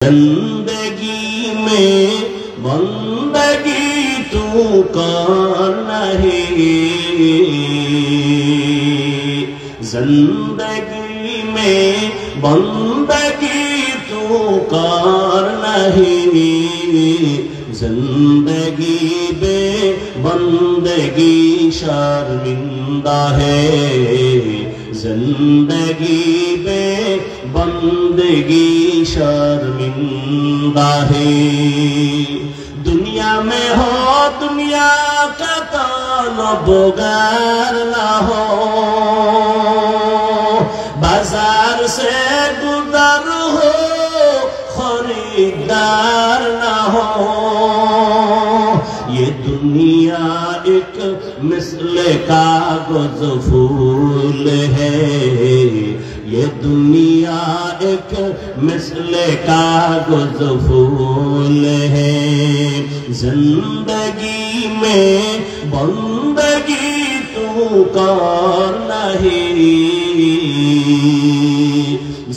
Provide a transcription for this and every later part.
जिंदगी में बंदगी तू कर नहीं, जिंदगी में बंदगी तू कर नहीं, जिंदगी बे बंदगी शर्मिंदा है, जिंदगी बे बंदगी शर्मिंदा है। दुनिया में हो दुनिया का तलबगार ना हो, बाजार से गुजर हो खरीदार ना हो। ये दुनिया एक मिसले कागज फूल है, ये दुनिया एक मिसले कागज फूल है। जिंदगी में बंदगी तू कर नहीं,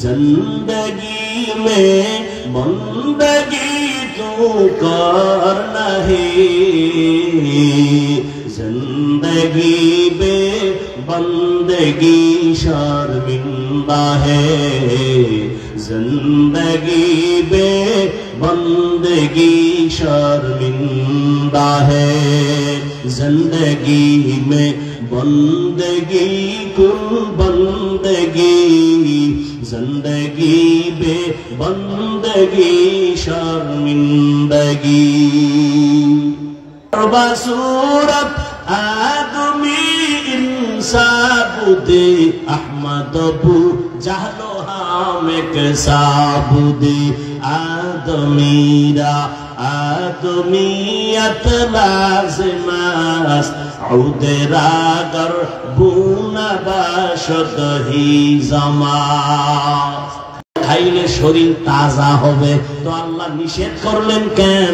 जिंदगी में बंदगी तू कर नहीं, जिंदगी बे बंदगी शर्मिंदा है, जिंदगी बे बंदगी शर्मिंदा है। जिंदगी में बंदगी कुल बंदगी, जिंदगी बे बंदगी शर्मिंदगी। सूरत आदमी इंसाबुदे अहमद अबू जहलो हामेक साबुदे आदमीरा आदमियत लाज़िमास उदरागर बुना बाशद ही जमास। খাইলে শরীর তাজা হবে, তো আল্লাহ নিষেধ করলেন কেন?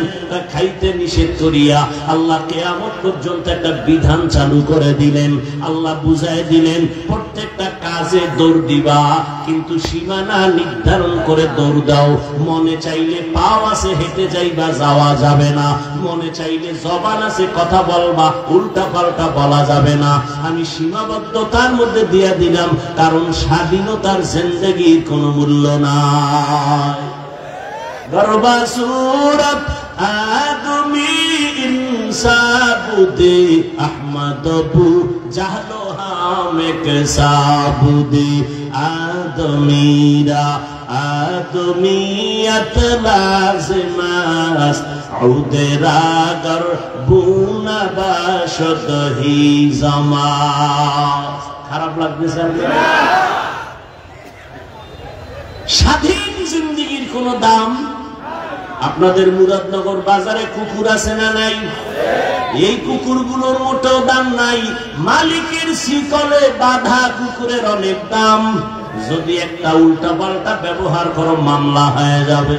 খাইতে নিষেধ করিয়া আল্লাহ কিয়ামত পর্যন্ত একটা বিধান চালু করে দিলেন। আল্লাহ বুঝায় দিলেন প্রত্যেকটা কাজে দৌড় দিবা, কিন্তু সীমানা নির্ধারণ করে দৌড় দাও। মনে চাইলে পাও আছে হেঁটে যাইবা, যাওয়া যাবে না। মনে চাইলে জবান আছে কথা বলবা, উল্টা পাল্টা বলা যাবে না। আমি সীমাবদ্ধতার মধ্যে দিয়ে দিলাম, কারণ স্বাধীনতার জিন্দেগির কোনো মূল্য নাই। গরবা সুরত আদমি ইনসাবুদে আহমদ আবু জাহলো হামেক সাবুদে আদমিরা আদমিয়ত লাज़िमास উদরাগর বুনা বাশদ হি জমাস। খারাপ লাগতেছে আপনার? স্বাধীন জিন্দেগির কোন দাম? আপনাদের মুরাদনগর বাজারে কুকুর আছে না নাই? এই কুকুরগুলোর মোটেও দাম নাই। মালিকের শিকলে বাঁধা কুকুরের অনেক দাম। যদি একটা উল্টা পাল্টা ব্যবহার করো মামলা হয়ে যাবে।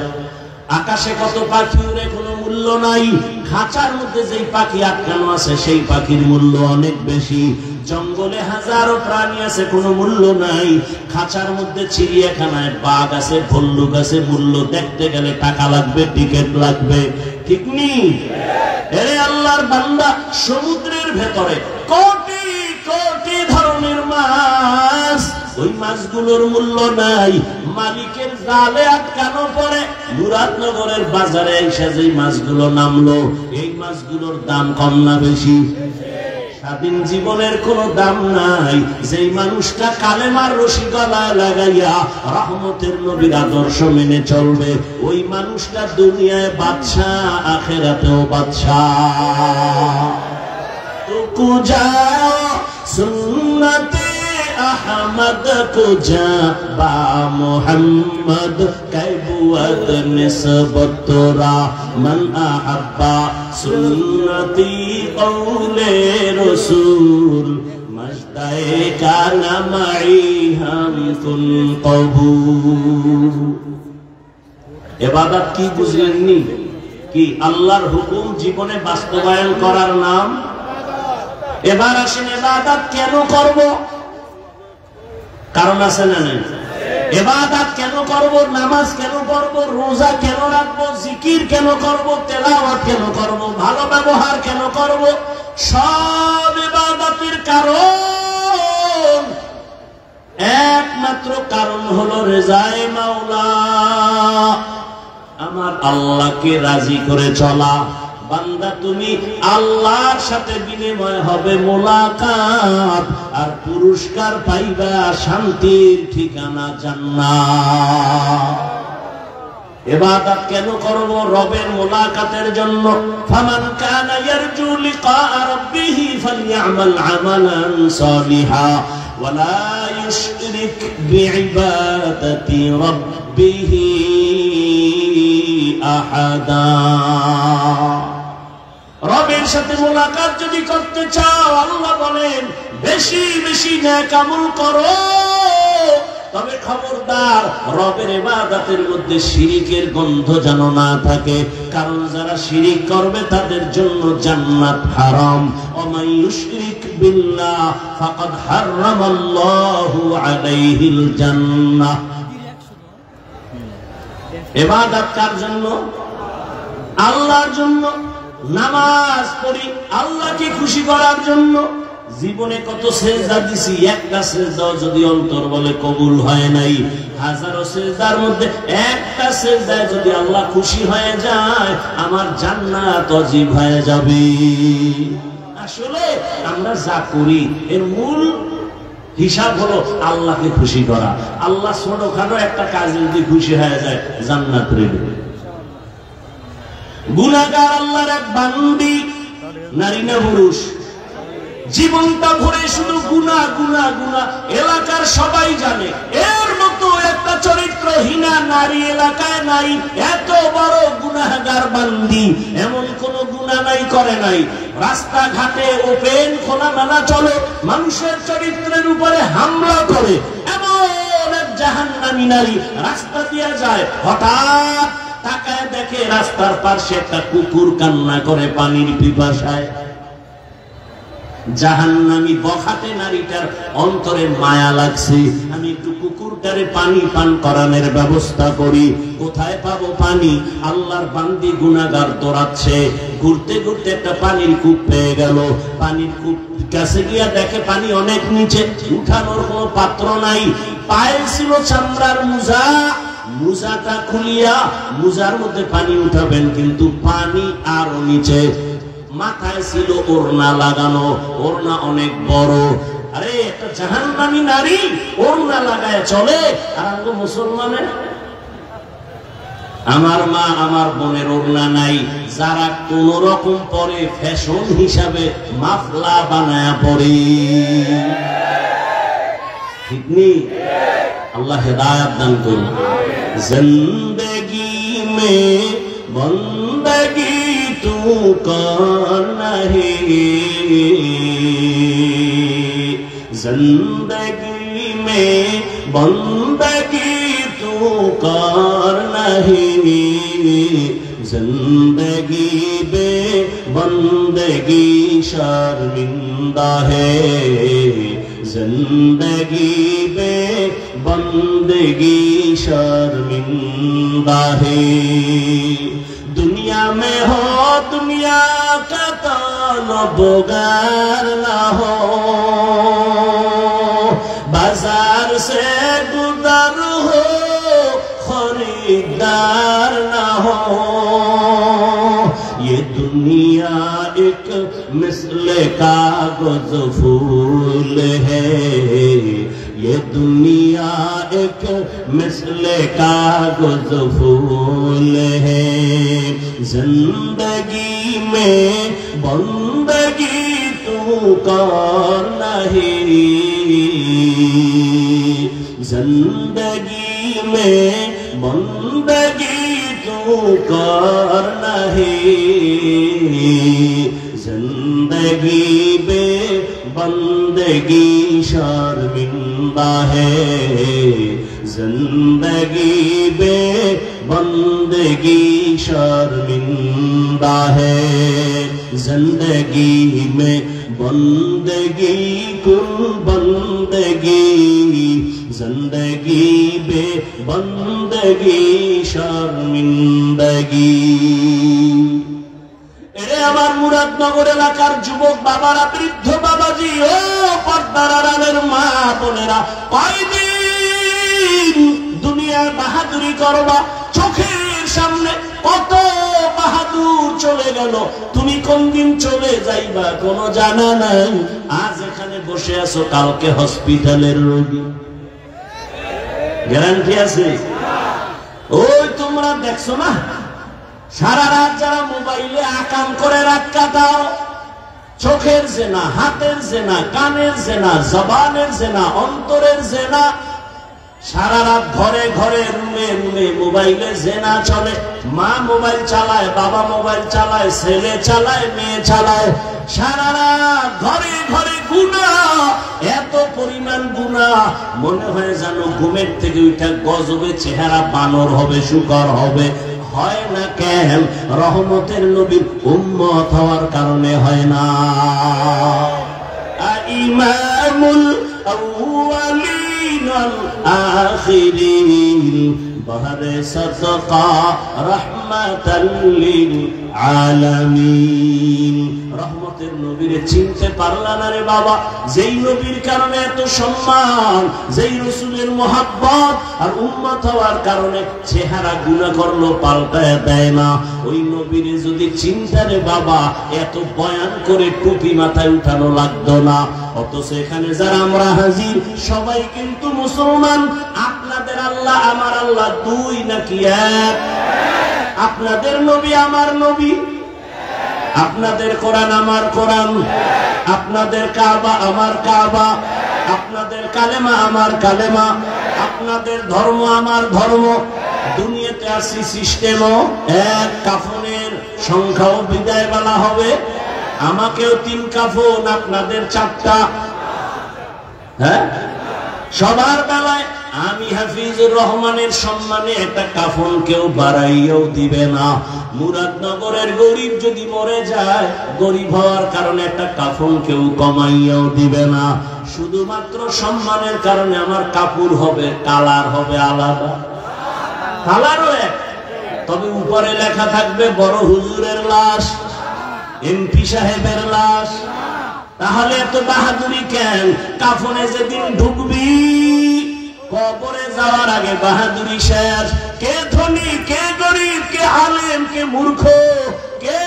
আকাশে কত পাখি উড়ে কোনো মূল্য নাই, খাঁচার মধ্যে যেই পাখি আটকানো আছে সেই পাখির মূল্য অনেক বেশি। জঙ্গলে হাজারো প্রাণী আছে, কোনো মূল্য নাই। খাঁচার মধ্যে চিড়িয়াখানায় বাঘ আছে, ভল্লুক আছে, মূল্য দেখতে গেলে টাকা লাগবে, টিকিট লাগবে। ঠিক নি? এরে আল্লাহর বান্দা, সমুদ্রের ভেতরে কোটি কোটি ধরনের মাছ, ওই মাছগুলোর মূল্য নাই। মালিকের জালে আটকানো পরে মুরাদনগরের বাজারে এসে যে মাছগুলো নামলো, এই মাছগুলোর দাম কম না বেশি? স্বাধীন জীবনের কোনো দাম নাই। যেই মানুষটা কালেমার রশি গলায় লাগাইয়া রহমতের নবীর আদর্শ মেনে চলবে, ওই মানুষটা দুনিয়ায় বাদশাহ, আখিরাতেও বাদশাহ। তো যাও সুন্নতে अहमद को जा बा मोहम्मद कैबुअत निस्बत तोरा मन अहब्बा सुन्नती कौले रसूल मजदाए का नमाई हम कुन कबूल। इबादत की बुझलेनনি কি? আল্লাহর হুকুম জীবনে বাস্তবায়ন করার নাম। এবার আসেন ইবাদত কেন করব? কারণ আছে না নাই? ইবাদত কেন করব, নামাজ কেন পড়ব, রোজা কেন রাখবো, জিকির কেন করব, তেলাওয়াত কেন করব, ভালো ব্যবহার কেন করব? সব ইবাদতের কারণ, একমাত্র কারণ হলো রেজায়ে মাওলা, আমার আল্লাহকে রাজি করে চলা। বান্দা তুমি আল্লাহর সাথে বিনিময় হবে মোলাকাত, আর পুরস্কার পাইবা শান্তির ঠিকানা জান্নাত। ইবাদত কেন করব? রবের মোলাকাতের জন্য। ফামান কানা ইয়ারজু লিকা রাব্বিহি ফালইআমাল আমালান সালিহা ওয়ালা ইউশরিক বিইবাদাতি রাব্বিহি আহাদা। রবের সাথে মোলাকাত যদি করতে চাও, আল্লাহ বলেন বেশি বেশি নেক আমল করো, তবে খবরদার রবের ইবাদতের মধ্যে শিরিকের গন্ধ যেন না থাকে, কারণ যারা শিরিক করবে তাদের জন্য জান্নাত হারাম। ওয়া ইউশরিক বিল্লাহ ফাকাদ হারামাল্লাহু আলাইহিল জান্নাহ। ইবাদত কার জন্য? আল্লাহর জন্য। নামাজ পড়ি আল্লাহকে খুশি করার জন্য। জীবনে কত সেজদা দিছি, একটা সেজদাও যদি অন্তর বলে কবুল হয় নাই, হাজারো সেজদার মধ্যে একটা সেজদায় যদি আল্লাহ খুশি হয়ে যায়, আমার জান্নাত অজীব হয়ে যাবে। আসলে আমরা যা করি এর মূল হিসাব হলো আল্লাহকে খুশি করা। আল্লাহ ছোটখাটো একটা কাজে যদি খুশি হয়ে যায়, জান্নাত রেডি। গুনাহগার আল্লাহর এক বান্দি, নারী না পুরুষ, জীবনটা ভরে শুধু গুনাহ গুনাহ গুনাহ, এলাকার সবাই জানে। এর মতো একটা চরিত্রহীনা নারী এলাকায় নাই। এত বড় গুনাহগার বান্দি, এমন কোন গুনাহ নাই করে নাই। রাস্তাঘাটে ওপেন খোলামেলা চলে, মানুষের চরিত্রের উপরে হামলা করে, এমন এক জাহান্নামী নারী রাস্তা দিয়ে যায়। হঠাৎ তাকায় দেখে রাস্তার পাশে একটা কুকুর কান্না করে পানির পিপাসায়। জাহান্নামী বখাটে নারীটার অন্তরে মায়া লাগছে, আমি একটু কুকুরটারে পানি পান করানোর ব্যবস্থা করি। কোথায় পাবো পানি? আল্লাহর বান্দি গুনাহগার দৌড়াচ্ছে, ঘুরতে ঘুরতে একটা পানির কূপ পেয়ে গেল। পানির কূপ কাছে গিয়া দেখে পানি অনেক নিচে, উঠানোর কোনো পাত্র নাই। পায়ে ছিল চামড়ার মোজা, মোজাটা খুলিয়া মোজার মধ্যে পানি উঠাবেন, কিন্তু পানি আরো নিচে। মাথায় ছিল ওড়না লাগানো, ওড়না অনেক বড়। আরে একটা জাহান্নামী নারী ওড়না লাগায় চলে, আর আমরা মুসলমানের, আমার মা আমার বোনের ওড়না নাই। যারা কোন রকম পরে ফ্যাশন হিসাবে মাফলা বানায়া পরে, ঠিক নেই? আল্লাহ হেদায়েত দান করুন। জিন্দেগি মে বন্দগি तू कौन नहीं, जिंदगी में बंदगी तू कौन नहीं, जिंदगी बे बंदगी शर्मिंदा है, जिंदगी बे बंदगी शर्मिंदा है। दुनिया में हो दुनिया का तलबगार ना हो, बाजार से गुजर हो खरीदार ना हो। ये दुनिया एक मिसले कागज फूल है, ये दुनिया एक मिसले कागज फूल है। जिंदगी में बंदगी तू कर नहीं, जिंदगी में बंदगी तू कर नहीं, जिंदगी बे बंदगी शर्मिंदा है, जिंदगी बे बंदगी शर्मिंदा है। जिंदगी में बंदगी कुल बंदगी, জিন্দগি বে বন্দগি শর্মিন্দগি। এরে আমার মুরাদনগর এলাকার যুবক বাবারা, বৃদ্ধ বাবাজি, ও পর্দার আড়ালের মা বোনেরা, কয়দিন দুনিয়ায় বাহাদুরি করবা? চোখের সামনে কত বাহাদুর চলে গেল, তুমি কোন দিন চলে যাইবা কোনো জানা নাই। আজ এখানে বসে আছো, কালকে হসপিটালের রোগী, গ্যারান্টি আছে? ওই তোমরা দেখছো না সারা রাত যারা মোবাইলে আকাম করে রাত কাটাও, চোখের জেনা, হাতের জেনা, কানের জেনা, জবানের জেনা, অন্তরের জেনা, সারা রাত ঘরে ঘরে রুমে রুমে মোবাইলে জেনা চলে। মা মোবাইল চালায়, বাবা মোবাইল চালায়, ছেলে চালায়, মেয়ে চালায়, সারা রাত ঘরে ঘরে গুনাহ, এত পরিমাণ গুনাহ মনে হয় যেন ঘুমের থেকে উঠা গজবে চেহারা বানর হবে, শুকর হবে। হয় না কেন? রহমতের নবীর উম্মত হওয়ার কারণে হয় না। ইমামুল আউয়ালিন ওয়াল আখিরিন বহরে সাদকা রাহমাতাল লিল আলামিন। রহমতের নবীরে চিনতে পারলা না রে বাবা? যেই নবীর কারণে এত সম্মান, যেই রাসূলের মুহাব্বত আর উম্মত হওয়ার কারণে চেহারা গুনাহ করলো পাল্টায় দেয় না, ওই নবীরে যদি চিন্তা রে বাবা, এত বয়ান করে টুপি মাথায় উঠানো লাগতো না। অথচ এখানে যারা আমরা হাজির সবাই কিন্তু মুসলমান। আপনাদের আল্লাহ আমার আল্লাহ দুই নাকি এক? আপনাদের নবী আমার নবী, আপনাদের কোরআন আমার কোরআন, আপনাদের কাবা আমার কাবা, আপনাদের কালেমা আমার কালেমা, আপনাদের ধর্ম আমার ধর্ম। দুনিয়াতে আসি সিস্টেমও এক, কাফনের সংখ্যাও বিদায় বেলা হবে। আমাকেও 3 কাফন, আপনাদের 4টা। হ্যাঁ, সবার বেলায় আমি হাফিজুর রহমানের সম্মানে একটা কাফন কেউ বাড়াইয়াও দিবে না। মুরাদনগরের গরিব যদি মরে যায়, গরিব হওয়ার কারণে একটা কাফন কেউ কমাইয়াও দিবে না। শুধুমাত্র সম্মানের কারণে আমার কাপড় হবে, কালার হবে আলাদা, কালারও এক, তবে উপরে লেখা থাকবে বড় হুজুরের লাশ, এমপি সাহেবের লাশ। তাহলে এত বাহাদুরি কেন? কাফনে যেদিন ঢুকবি, কবরে যাওয়ার আগে বাহাদুরি শেষ। কে ধনী, কে গরিব, কে আলেম, কে মূর্খ, কে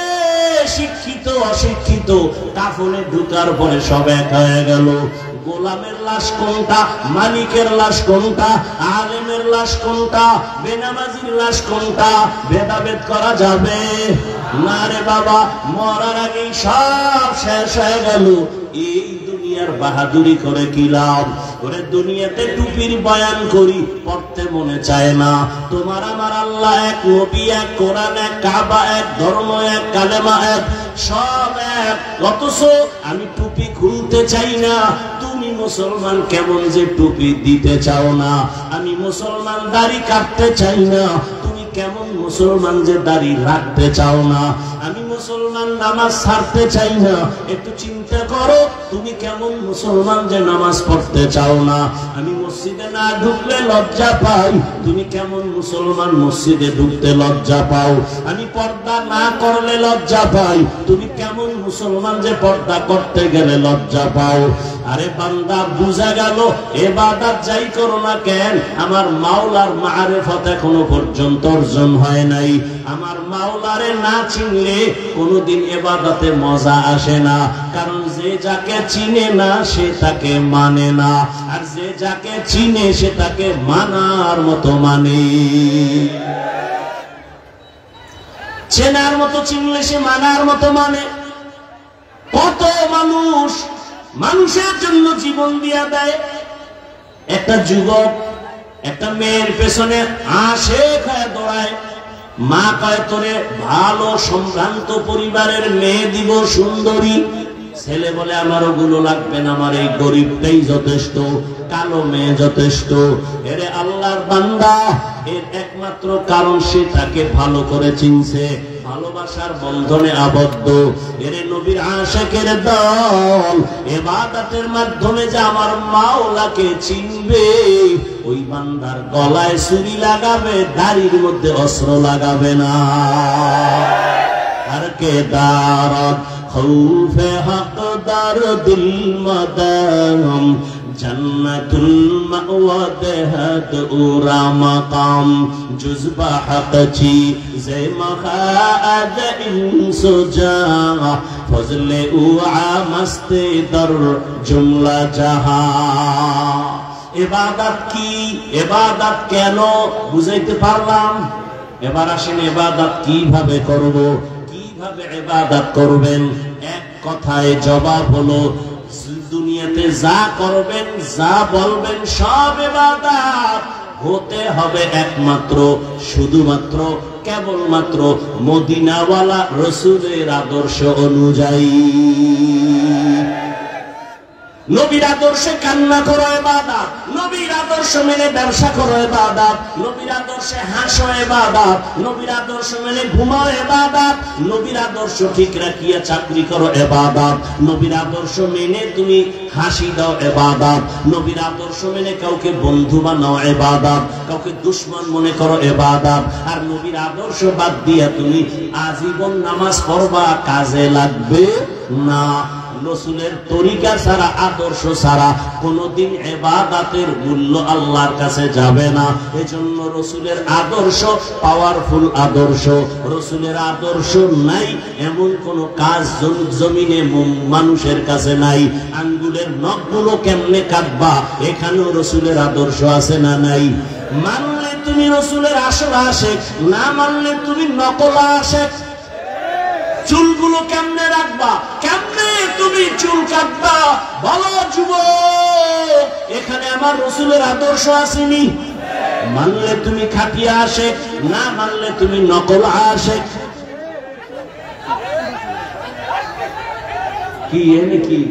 শিক্ষিত অশিক্ষিত, কাফনে ঢুকার পরে সব এক হয়ে গেল। গোলামের লাশ কোনটা, মালিকের লাশ কোনটা, আলেমের লাশ কোনটা, বেনামাজির লাশ কোনটা, ভেদাভেদ করা যাবে না রে বাবা। মরার আগেই সব শেষ হয়ে গেল। এই দুনিয়ার বাহাদুরি করে কি লাভ? ওরে দুনিয়াতে টুপির বয়ান করি, পড়তে মনে চায় না। তোমার আমার আল্লাহ এক, নবী এক, কোরআন এক, কাবা এক, ধর্ম এক, কালেমা এক, সব এক। অথচ আমি টুপি খুলতে চাই না। তুমি মুসলমান কেমন যে টুপি দিতে চাও না? আমি মুসলমান দাড়ি কাটতে চাই না। তুমি কেমন মুসলমান যে দাড়ি রাখতে চাও না? আমি মুসলমান নামাজ ছাড়তে চাই না। একটু চিন্তা করো, তুমি কেমন মুসলমান যে নামাজ পড়তে চাও না? আমি মসজিদে না ঢুকলে লজ্জা পাই, তুমি কেমন মুসলমান মসজিদে ঢুকতে লজ্জা পাও? আমি পর্দা না করলে লজ্জা পাই, তুমি কেমন মুসলমান যে পর্দা করতে গেলে লজ্জা পাও? আরে বান্দা, বুঝা গেল ইবাদত যাই করো না কেন, আমার মাওলার মারিফত এখনো পর্যন্ত অর্জন হয় নাই। আমার মাওলারে না চিনলে কোনোদিন ইবাদতে মজা আসে না। কারণ যে যাকে চিনে না সে তাকে মানে না, আর যে যাকে চিনে সে তাকে মানার মতো মানে। চেনার মতো চিনলে সে মানার মতো মানে। কত মানুষ মানুষের জন্য জীবন দিয়া দেয়। একটা যুবক একটা মেয়ের পেছনে আশেক হয়ে দৌড়ায়। মা কয়, তোরে ভালো সম্ভ্রান্ত পরিবারের মেয়ে দিব, সুন্দরী। ছেলে বলে, আমার ওগুলো লাগবে না, আমার এই গরিবটাই যথেষ্ট, কালো মেয়ে যথেষ্ট। এরে আল্লাহর বান্দা, এর একমাত্র কারণ সে তাকে ভালো করে চিনছে। ভালোবাসার বন্ধনে আবদ্ধ। এরে নবীর আশিকের দল, ইবাদতের মাধ্যমে যে আমার মাওলাকে চিনবে, ওই বান্দার গলায় ছুরি লাগাবে, দাড়ির মধ্যে অস্ত্র লাগাবে না। আর কে দারদ খৌফে হক দার দিল মদাম, জন্নতুল মাওয়া দেহত উরা মাকাম, জুজবা হক চি জে মখাদ ইনসুজা, ফজলে উআ মস্তে দর জুমলা জাহা। ইবাদত কি, ইবাদত কেন, বুঝাইতে পারলাম? এবার আসেন ইবাদত কিভাবে করব, কিভাবে ইবাদত করবেন। এক কথায় জবাব হলো, দুনিয়াতে যা করবেন, যা বলবেন, সব ইবাদত হতে হবে একমাত্র, শুধুমাত্র, কেবলমাত্র মদিনাওয়ালা রাসূলের আদর্শ অনুযায়ী। নবীর আদর্শে কান্না করো ইবাদত, নবীর আদর্শ মেনে ব্যবসা করো ইবাদত, নবীর আদর্শে হাসো ইবাদত, নবীর আদর্শ মেনে ঘুমাও ইবাদত, নবীর আদর্শ ঠিক রাখিয়া চাকরি করো ইবাদত, নবীর আদর্শ মেনে তুমি হাসি দাও ইবাদত, নবীর আদর্শ মেনে কাউকে বন্ধু বানাও ইবাদত, কাউকে দুশমন মনে করো ইবাদত। আর নবীর আদর্শ বাদ দিয়া তুমি আজীবন নামাজ পড়বা, কাজে লাগবে না। রাসূলের তরিকা ছাড়া, আদর্শ ছাড়া কোনদিন ইবাদতের মূল্য আল্লাহর কাছে যাবে না। এজন্য রাসূলের আদর্শ পাওয়ারফুল আদর্শ। রাসূলের আদর্শ নাই এমন কোন কাজ জমিনে মানুষের কাছে নাই। আঙ্গুলের নখগুলো কেমনে কাটবা, এখানেও রাসূলের আদর্শ আছে না নাই? মানলে তুমি রাসূলের আসল আশিক, না মানলে তুমি নকল আশিক। চুলগুলো কেমনে রাখবা, কেমনে তুমি চুল কাটবা, বলো যুবক, এখানে আমার রাসূলের আদর্শ আসেনি। মানলে তুমি খাঁটিয়া আশিক, না মানলে তুমি নকল আশিক। কি এনে কি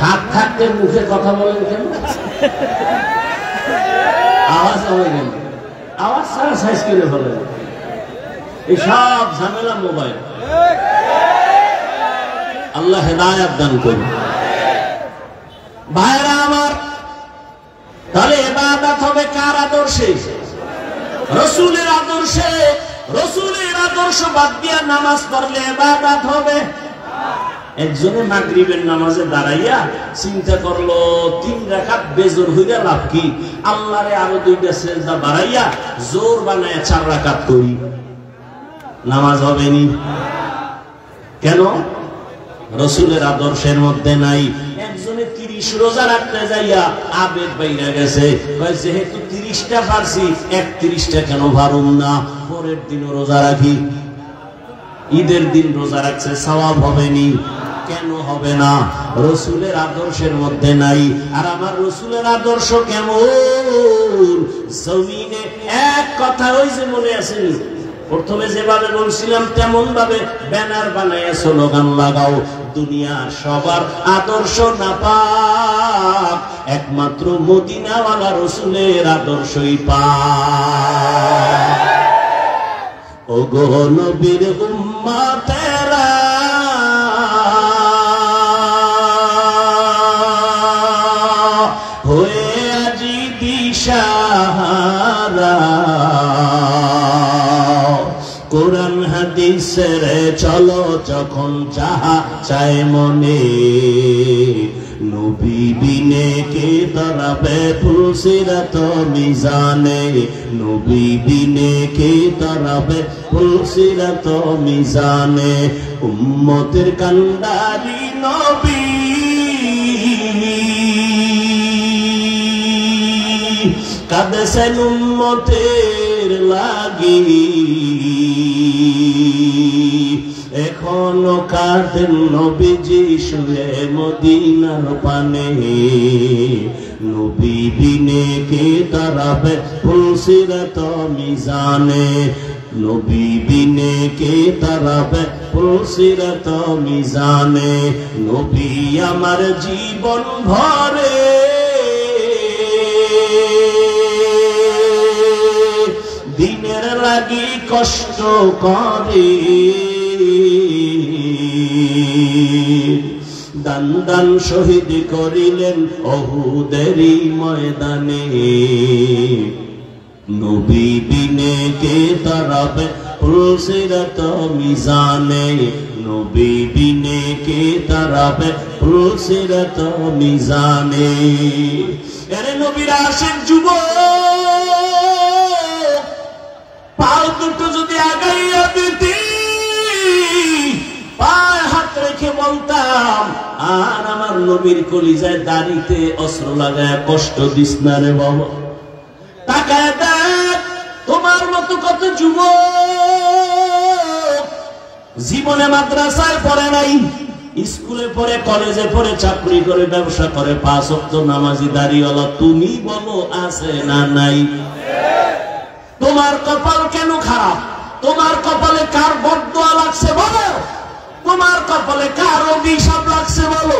হাত থাকতে মুখে কথা বলেন কেন? আওয়াজ হবে কেন? আওয়াজ ছাড়া সাইজ করে বলেন। এই সব ঝামেলা মোবাইল। আল্লাহ হেদায়েত দান করুন। ভাইরা আমার, তাহলে ইবাদত হবে কার আদর্শে? রাসূলের আদর্শে। রাসূলের আদর্শ বাদ দিয়া নামাজ পড়লে ইবাদত হবে? একজনে মাগরিবের নামাজে দাঁড়াইয়া চিন্তা করলো 3 রাকাত বেজোর হইয়া লাভ কি, আল্লাহরে আরো 2টা সিজদা বাড়াইয়া জোর বানায়া 4 রাকাত করি, নামাজ হবে নি। কেন? রাসূলের আদর্শের মধ্যে নাই। একজনে 30 রোজা রাখতে যাইয়া আবেগ বাইরা গেছে, যেহেতু 30টা পারছি 31টা কেন পারুম না, পরের দিনও রোজা রাখি। ঈদের দিন রোজা রাখছে, সওয়াব হবে নি। কেন হবে না? রাসূলের আদর্শের মধ্যে নাই। আর আমার রাসূলের আদর্শ কেমন? জমিনে এক কথা ওই যে মনে আছে, প্রথমে যেভাবে বলছিলাম তেমন ভাবে ব্যানার বানাইয়া স্লোগান লাগাও, দুনিয়ার সবার আদর্শ নাপাক, একমাত্র মদিনাওয়ালা রাসূলের আদর্শই পাক। ওগো নবীর উম্মতেরা, হয়ে আজি দিশাহারা, কোরআন হাদিসের চলো যখন যাহা চায় মনে, নবী বিনে কে দাঁড়াবে ফুলসিরাত মিজানে, নবী বিনে কে দাঁড়াবে ফুলসিরাত মিজানে। উম্মতের কান্ডারি নবী, কাঁদেছেন উম্মতের লাগি, এখনো কাঁদেন নবীজি শুয়ে মদিনার পানে, নবী বিনে কে দাঁড়াবে ফুলসিরাত মিজানে। নবী বিনে কে তারাবে পুলসিরাত মিজানে, নবী আমার জীবন ভরে দিনের লাগি কষ্ট করে, দান দান শহীদ করিলেন ওহুদেরই ময়দানে, নবী বিনে কে তারাবে পুলসিরাত মিজানে, নবী বিনে কে তারাবে পুলসিরাত মিজানে। এরে নবীর আশিক যুবক, পাও দুটো যদি আগাইয়া দিতি, পায়ে হাত রেখে বলতাম, আর আমার নবীর কলিজায় দাড়িতে অস্ত্র লাগায় কষ্ট দিস না রে বাবা। তাকায় দেখ, তোমার মতো কত যুবক জীবনে মাদ্রাসায় পড়ে নাই, স্কুলে পড়ে, কলেজে পড়ে, চাকরি করে, ব্যবসা করে, 5 ওয়াক্ত নামাজি দাড়িওয়ালা। তুমি বলো আছে না নাই? তোমার কপাল কেন খারাপ? তোমার কপালে কার বদদোয়া লাগছে বলো? তোমার কপালে কার অভিশাপ লাগছে বলো?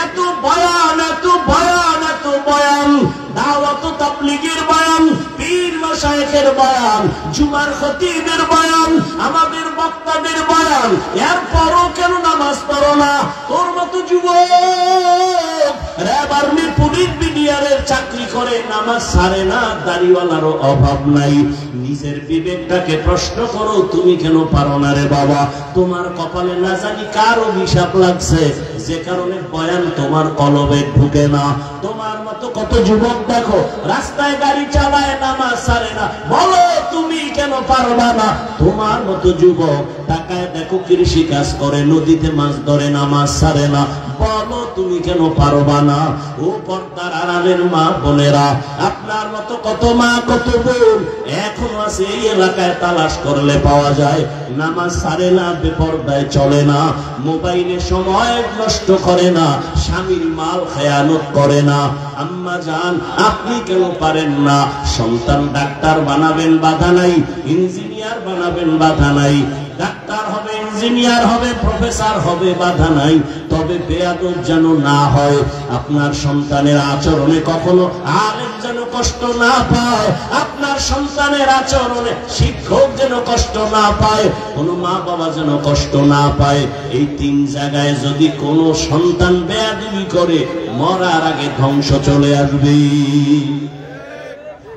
এত বয়ান, এত বয়ান, এত বয়ান, দাওয়াত তাবলীগের বয়ান, পীর মাশায়েখের বয়ান, জুমার খতিবের বয়ান, আমাদের বক্তাদের বয়ান, এরপরও কেন নামাজ পড়ো না? তোর মতো যুবক র্যাব, আর্মি, পুলিশ, বিডিআরের চাকরি করে, নামাজ ছাড়ে না, দাড়িওয়ালারও অভাব নাই। নিজের বিবেকটাকে প্রশ্ন করো, তুমি কেন পারো না রে বাবা? তোমার কপালে না জানি কার অভিশাপ লাগছে, যে কারণে বয়ান তোমার কলবে ঢুকে না। তোমার মতো কত যুবক দেখো রাস্তায় গাড়ি চালায়, নামাজ ছাড়ে না, বলো তুমি কেন পারবা না? তোমার মতো যুবক টাকায় দেখো কৃষি কাজ করে, নদীতে মাছ ধরে, নামাজ ছাড়ে না, বলো তুমি কেন পারবা না? ও পর্দার আড়ালের মা বোনেরা, আপনার মতো কত মা, কত বোন এখনো আছে এই এলাকায়, তালাশ করলে পাওয়া যায়, নামাজ ছাড়ে না, বেপরদায় চলে না, মোবাইলে সময় নষ্ট করে না, স্বামীর মাল খেয়ানত করে না। আম্মা জান, আপনি কেন পারেন না? সন্তান ডাক্তার বানাবেন, বাধা নাই, ইঞ্জিনিয়ার বানাবেন, বাধা নাই, ডাক্তার হবে, ইঞ্জিনিয়ার হবে, প্রফেসর হবে, বাধা নাই, তবে বেয়াদব যেন না হয়। আপনার সন্তানের আচরণে কখনো আলেম যেন কষ্ট না পায়, আপনার সন্তানের আচরণে শিক্ষক যেন কষ্ট না পায়, কোনো মা বাবা যেন কষ্ট না পায়। এই 3 জায়গায় যদি কোনো সন্তান বেয়াদবি করে, মরার আগে ধ্বংস চলে আসবে।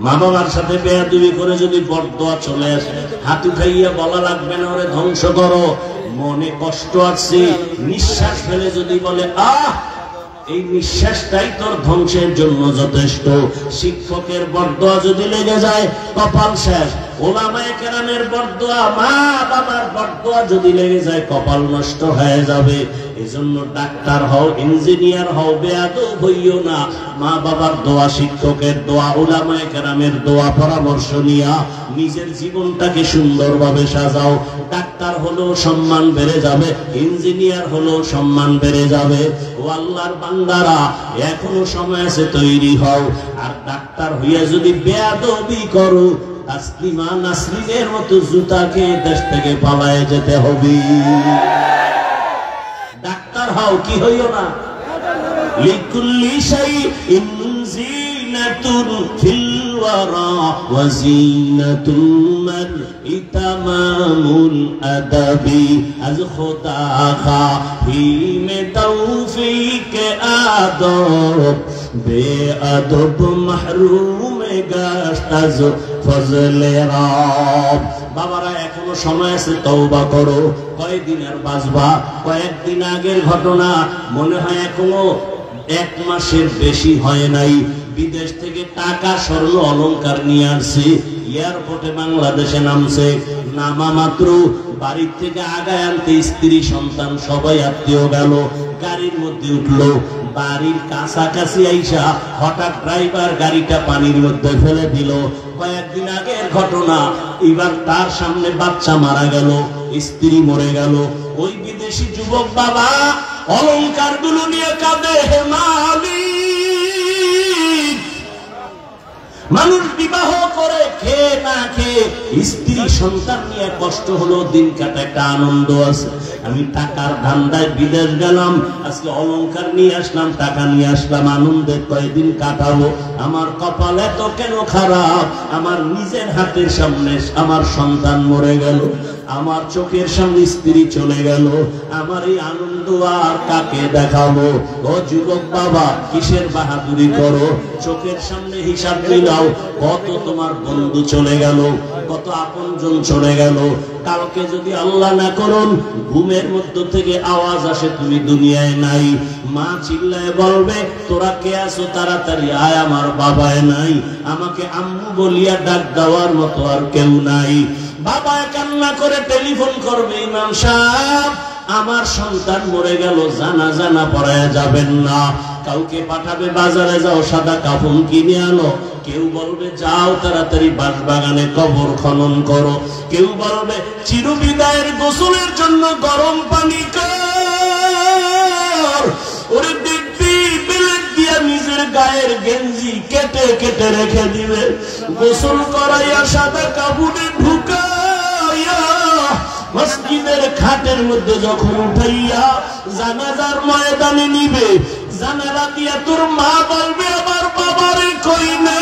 মা বাবার সাথে বেয়াদবি করে যদি বরদোয়া চলে আসে, হাত উঠাইয়া বলা লাগবে না ওরে ধ্বংস করো, মনে কষ্ট আছে, নিঃশ্বাস ফেলে যদি বলে আহ, এই নিঃশ্বাসটাই তোর ধ্বংসের জন্য যথেষ্ট। শিক্ষকের বরদোয়া যদি লেগে যায়, কপাল শেষ। ওলামায়ে কেরামের বরদোয়া, মা বাবার বরদোয়া যদি লেগে যায়, কপাল নষ্ট হয়ে যাবে। এজন্য ডাক্তার হও, ইঞ্জিনিয়ার হও, বেয়াদব হইও না। মা বাবার দোয়া, শিক্ষকের দোয়া, ওলামায়ে কেরামের দোয়া পরামর্শ নিয়া নিজের জীবনটাকে সুন্দরভাবে সাজাও। ডাক্তার হলেও সম্মান বেড়ে যাবে, ইঞ্জিনিয়ার হলেও সম্মান বেড়ে যাবে। ও আল্লাহর বান্দারা, এখনো সময় আছে, তৈরি হও। আর ডাক্তার হইয়া যদি বেয়াদবি করো, তাসলিমা নাসরিনের মতো জুতাকে দেশ থেকে পালায়ে যেতে হবে। ডাক্তার হও, কি হইও না। লিকুল্লি শাইইন জিনাতুন ফিল ওয়ারা ওয়া জিনাতুল মারই তামামুল আদাবি। আজ খোদা খাহিমে তৌফিক আদব, বেআদব মাহরুমে গাশত আজ ফজলে রব। বাবারা, এখনো সময় আছে, তওবা করো। কয়েকদিন আর বাঁচবা? কয়েকদিন আগের ঘটনা, মনে হয় এখনো 1 মাসের বেশি হয় নাই। বিদেশ থেকে টাকা, স্বর্ণ, অলংকার নিয়ে আসছে, এয়ারপোর্টে বাংলাদেশে নামছে। নামা মাত্র বাড়ির থেকে আগায় আনতে স্ত্রী, সন্তান সবাই আত্মীয় গেল, গাড়ির মধ্যে উঠলো। বাড়ির কাছাকাছি আইসা হঠাৎ ড্রাইভার গাড়িটা পানির মধ্যে ফেলে দিল। কয়েকদিন আগের ঘটনা। এবার তার সামনে বাচ্চা মারা গেল, স্ত্রী মরে গেল। ওই বিদেশি যুবক বাবা অলংকার গুলো নিয়ে কাঁদে, হে মালিক, মানুষ বিবাহ করে খেয়ে না খেয়ে, স্ত্রী সন্তান নিয়ে কষ্ট হলো দিন কাটা, একটা আনন্দ আছে। আমি টাকার ধান্দায় বিদেশ গেলাম, আজকে অলংকার নিয়ে আসলাম, টাকা নিয়ে আসলাম, আনন্দের কয়েকদিন কাটাবো। আমার কপাল এত কেন খারাপ? আমার নিজের হাতের সামনে আমার সন্তান মরে গেল, আমার চোখের সামনে স্ত্রী চলে গেল, আমার এই আনন্দ আর কাকে দেখাবো? ও যুবক বাবা, কিসের বাহাদুরি করো? চোখের সামনে হিসাব মিলাও, কত তোমার বন্ধু চলে গেল, কত আপনজন চলে গেল। কালকে যদি আল্লাহ না করুন ঘুমের মধ্য থেকে আওয়াজ আসে তুমি দুনিয়ায় নাই, মা চিল্লায় বলবে তোরা কে আছো, তাড়াতাড়ি আয়, আমার বাবায় নাই, আমাকে আম্মু বলিয়া ডাক দেওয়ার মতো আর কেউ নাই। বাবা কান্না করে টেলিফোন করবে, ইমাম সাহেব আমার সন্তান মরে গেল, জানাজা না পড়ায়া যাবেন না। কাউকে পাঠাবে বাজারে, যাও সাদা কাফন কিনে আনো। কেউ বলবে যাও তাড়াতাড়ি বাঁশবাগানে কবর খনন করো। কেউ বলবে চিরবিদায়ের গোসলের জন্য গরম পানি কর। ওরে দেখবি বেলেট দিয়া নিজের গায়ের গেঞ্জি কেটে কেটে রেখে দিবে, গোসল করাইয়া সাদা কাপড়ে ঢুকাইয়া মসজিদের খাটের মধ্যে যখন উঠাইয়া জানাজার ময়দানে নিবে, জানালা দিয়া তোর মা বলবে আমার বাবারে কই না,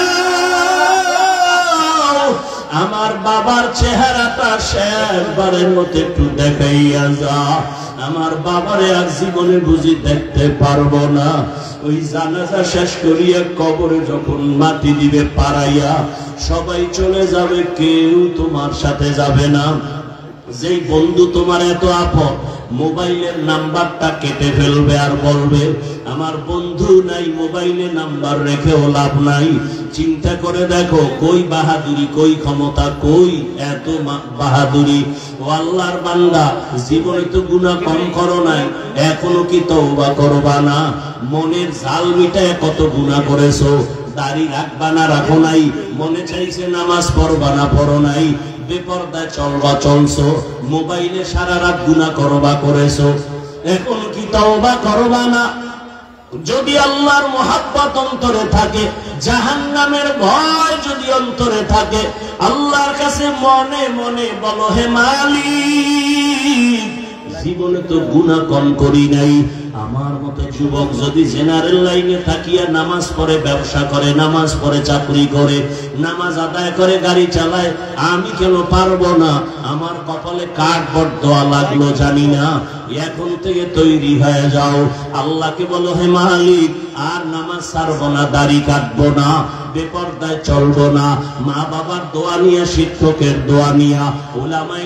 আমার বাবার চেহারাটা শেষবারের মতো একটু দেখাইয়া যা, আমার বাবারে আর জীবনে বুঝি দেখতে পারবো না। ওই জানাজা শেষ করিয়া কবরে যখন মাটি দিবে পাড়াইয়া, সবাই চলে যাবে, কেউ তোমার সাথে যাবে না। যেই বন্ধু তোমার এত আপন, মোবাইলের নাম্বারটা কেটে ফেলবে আর বলবে আমার বন্ধু নাই, মোবাইলে নাম্বার রেখেও লাভ নাই। চিন্তা করে দেখো কই বাহাদুরি, কই ক্ষমতা, কই এত বাহাদুরি। ও আল্লাহর বান্দা, জীবনে তো গুনাহ কম করো নাই, এখনো কি তওবা করবা না? মনের জাল মিটায় কত গুনাহ করেছো, দাড়ি রাখবা না রাখো নাই, মনে চাইছে নামাজ পড়বা না পড়ো নাই, বেপরদায় চলবা চলছো, মোবাইলে সারা রাত গুনাহ করবা করেছো, এখন কি তওবা করবা না? যদি আল্লাহর মোহাব্বত অন্তরে থাকে, জাহান্নামের ভয় যদি অন্তরে থাকে, আল্লাহর কাছে মনে মনে বলো হে মালিক, জীবনে তো গুনাহ কম করি নাই। আমার মতো যুবক যদি জেনারেল লাইনে থাকিয়া নামাজ পড়ে, ব্যবসা করে, নামাজ পড়ে, চাকরি করে, নামাজ আদায় করে, গাড়ি চালায়, আমি কেন পারবো না? আমার কপালে কাঠ বড় লাগলো জানি না। এখন থেকে তৈরি হয়ে যাও, আল্লাহকে বলো হে মালিক আর নামাজ ছাড়বো না, দাড়ি কাটবো না, বেপরদায় চলবো না, মা বাবার দোয়া নিয়া, শিক্ষকের দোয়া নিয়া, উলামায়ে